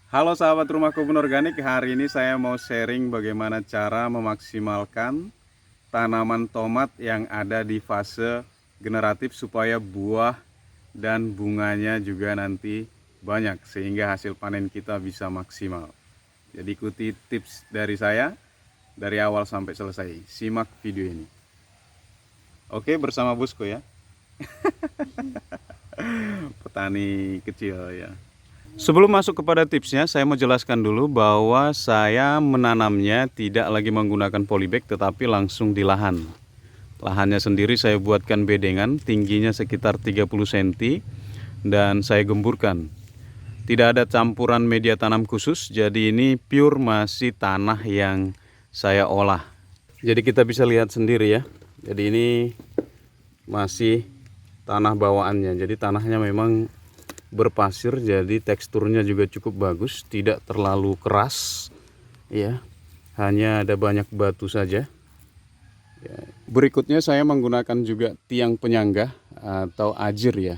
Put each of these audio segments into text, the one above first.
Halo sahabat Rumah Kebun Organik, hari ini saya mau sharing bagaimana cara memaksimalkan tanaman tomat yang ada di fase generatif supaya buah dan bunganya juga nanti banyak sehingga hasil panen kita bisa maksimal. Jadi ikuti tips dari saya dari awal sampai selesai. Simak video ini. Oke, bersama Bosco ya, petani kecil ya. Sebelum masuk kepada tipsnya, saya mau jelaskan dulu bahwa saya menanamnya tidak lagi menggunakan polybag tetapi langsung di lahan. Lahannya sendiri saya buatkan bedengan, tingginya sekitar 30 cm dan saya gemburkan. Tidak ada campuran media tanam khusus, jadi ini pure masih tanah yang saya olah. Jadi kita bisa lihat sendiri ya. Jadi ini masih tanah bawaannya. Jadi tanahnya memang berpasir, jadi teksturnya juga cukup bagus, tidak terlalu keras ya, hanya ada banyak batu saja ya. Berikutnya saya menggunakan juga tiang penyangga atau ajir ya,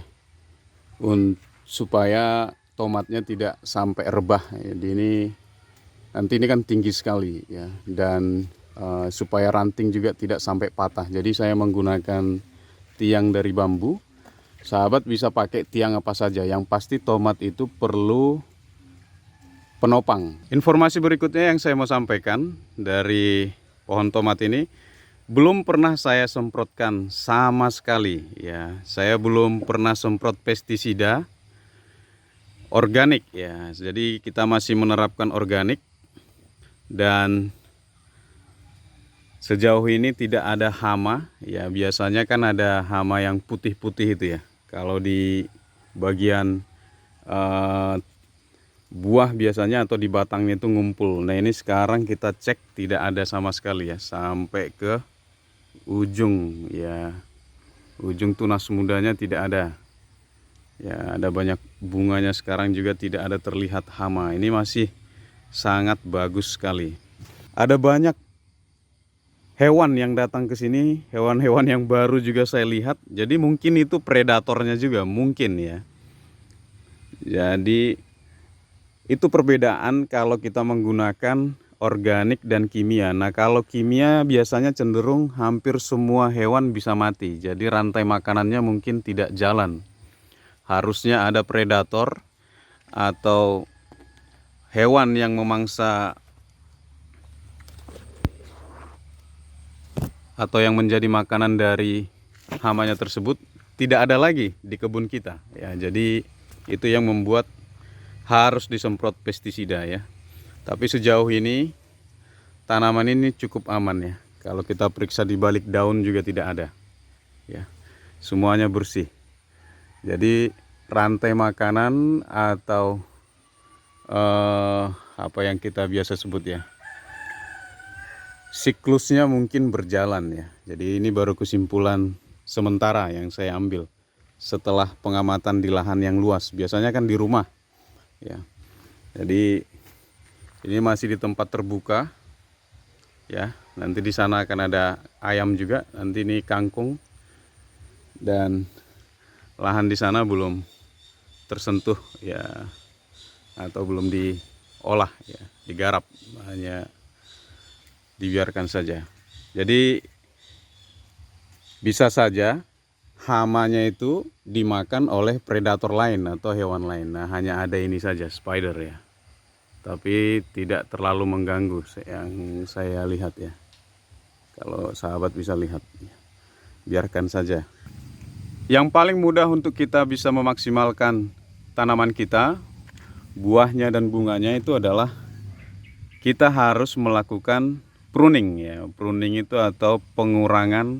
supaya tomatnya tidak sampai rebah. Jadi ini nanti ini kan tinggi sekali ya, dan supaya ranting juga tidak sampai patah, jadi saya menggunakan tiang dari bambu. Sahabat bisa pakai tiang apa saja, yang pasti tomat itu perlu penopang. Informasi berikutnya yang saya mau sampaikan dari pohon tomat ini, belum pernah saya semprotkan sama sekali ya. Saya belum pernah semprot pestisida organik ya. Jadi kita masih menerapkan organik, dan sejauh ini tidak ada hama ya. Biasanya kan ada hama yang putih-putih itu ya, kalau di bagian buah biasanya atau di batangnya itu ngumpul. Nah ini sekarang kita cek tidak ada sama sekali ya, sampai ke ujung ya, ujung tunas mudanya tidak ada ya. Ada banyak bunganya sekarang juga tidak ada terlihat hama. Ini masih sangat bagus sekali. Ada banyak hewan yang datang ke sini, hewan-hewan yang baru juga saya lihat. Jadi mungkin itu predatornya juga, mungkin ya. Jadi itu perbedaan kalau kita menggunakan organik dan kimia. Nah, kalau kimia biasanya cenderung hampir semua hewan bisa mati. Jadi rantai makanannya mungkin tidak jalan. Harusnya ada predator atau hewan yang memangsa atau yang menjadi makanan dari hamanya tersebut tidak ada lagi di kebun kita ya. Jadi itu yang membuat harus disemprot pestisida ya. Tapi sejauh ini tanaman ini cukup aman ya. Kalau kita periksa di balik daun juga tidak ada ya. Semuanya bersih. Jadi rantai makanan atau apa yang kita biasa sebut ya, siklusnya mungkin berjalan ya. Jadi ini baru kesimpulan sementara yang saya ambil setelah pengamatan di lahan yang luas. Biasanya kan di rumah ya. Jadi ini masih di tempat terbuka ya. Nanti di sana akan ada ayam juga. Nanti ini kangkung, dan lahan di sana belum tersentuh ya, atau belum diolah ya, digarap, hanya dibiarkan saja. Jadi bisa saja hamanya itu dimakan oleh predator lain atau hewan lain. Nah, hanya ada ini saja, spider ya. Tapi tidak terlalu mengganggu yang saya lihat ya. Kalau sahabat bisa lihat, biarkan saja. Yang paling mudah untuk kita bisa memaksimalkan tanaman kita, buahnya dan bunganya, itu adalah kita harus melakukan pruning ya. Pruning itu atau pengurangan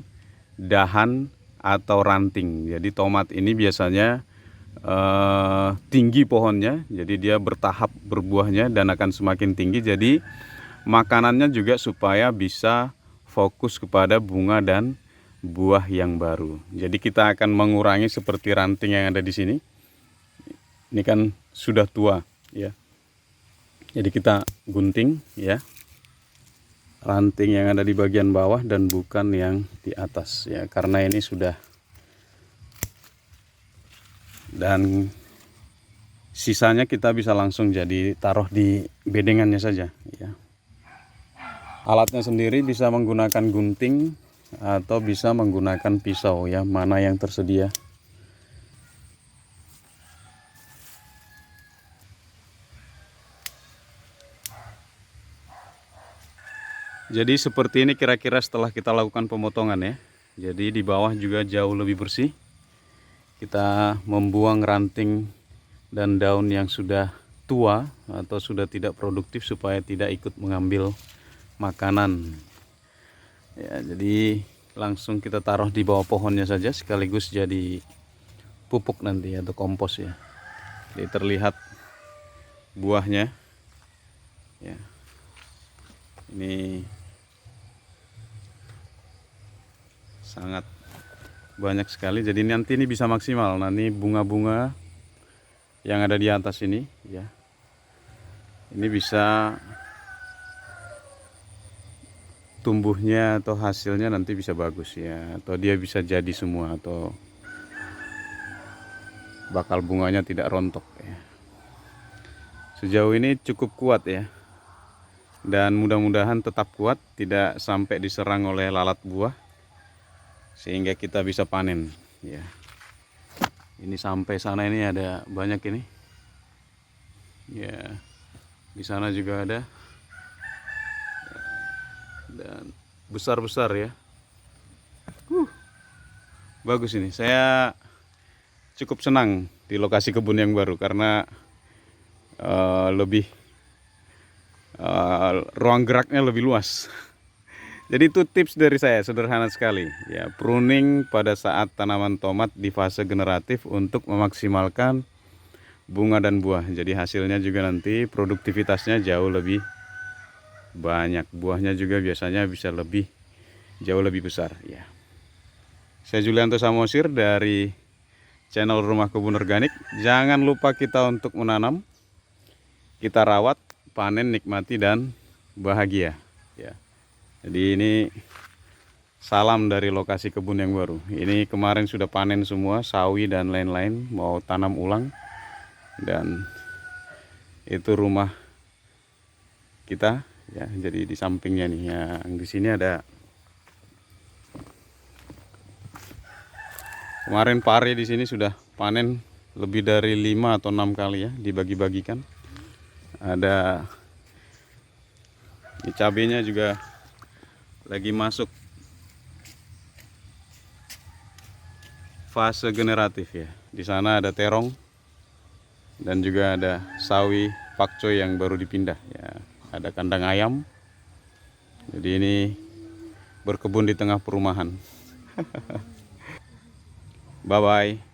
dahan atau ranting. Jadi tomat ini biasanya tinggi pohonnya, jadi dia bertahap berbuahnya dan akan semakin tinggi. Jadi makanannya juga supaya bisa fokus kepada bunga dan buah yang baru. Jadi kita akan mengurangi seperti ranting yang ada di sini. Ini kan sudah tua ya. Jadi kita gunting ya, ranting yang ada di bagian bawah dan bukan yang di atas ya, karena ini sudah, dan Sisanya kita bisa langsung jadi taruh di bedengannya saja ya. Alatnya sendiri bisa menggunakan gunting atau bisa menggunakan pisau ya, mana yang tersedia. Jadi seperti ini kira-kira setelah kita lakukan pemotongan ya. Jadi di bawah juga jauh lebih bersih. Kita membuang ranting dan daun yang sudah tua atau sudah tidak produktif supaya tidak ikut mengambil makanan. Ya, jadi langsung kita taruh di bawah pohonnya saja sekaligus jadi pupuk nanti atau kompos ya. Jadi terlihat buahnya. Ya. Ini sangat banyak sekali, jadi nanti ini bisa maksimal. Nanti bunga-bunga yang ada di atas ini ya, ini bisa tumbuhnya atau hasilnya nanti bisa bagus ya, atau dia bisa jadi semua, atau bakal bunganya tidak rontok ya. Sejauh ini cukup kuat ya, dan mudah-mudahan tetap kuat, tidak sampai diserang oleh lalat buah sehingga kita bisa panen ya. Ini sampai sana ini ada banyak ini ya, di sana juga ada, dan besar-besar ya. Bagus ini, saya cukup senang di lokasi kebun yang baru karena lebih ruang geraknya lebih luas. Jadi itu tips dari saya, sederhana sekali ya, pruning pada saat tanaman tomat di fase generatif untuk memaksimalkan bunga dan buah. Jadi hasilnya juga nanti produktivitasnya jauh lebih banyak, buahnya juga biasanya bisa jauh lebih besar ya. Saya Julianto Samosir dari channel Rumah Kebun Organik. Jangan lupa kita untuk menanam, kita rawat, panen, nikmati, dan bahagia ya. Jadi ini salam dari lokasi kebun yang baru. Ini kemarin sudah panen semua, sawi dan lain-lain, mau tanam ulang. Dan itu rumah kita ya. Jadi di sampingnya nih, yang di sini ada kemarin pare di sini sudah panen lebih dari 5 atau 6 kali ya, dibagi-bagikan. Ada ini cabenya juga lagi masuk fase generatif ya. Di sana ada terong dan juga ada sawi pakcoy yang baru dipindah ya. Ada kandang ayam. Jadi ini berkebun di tengah perumahan. Bye bye.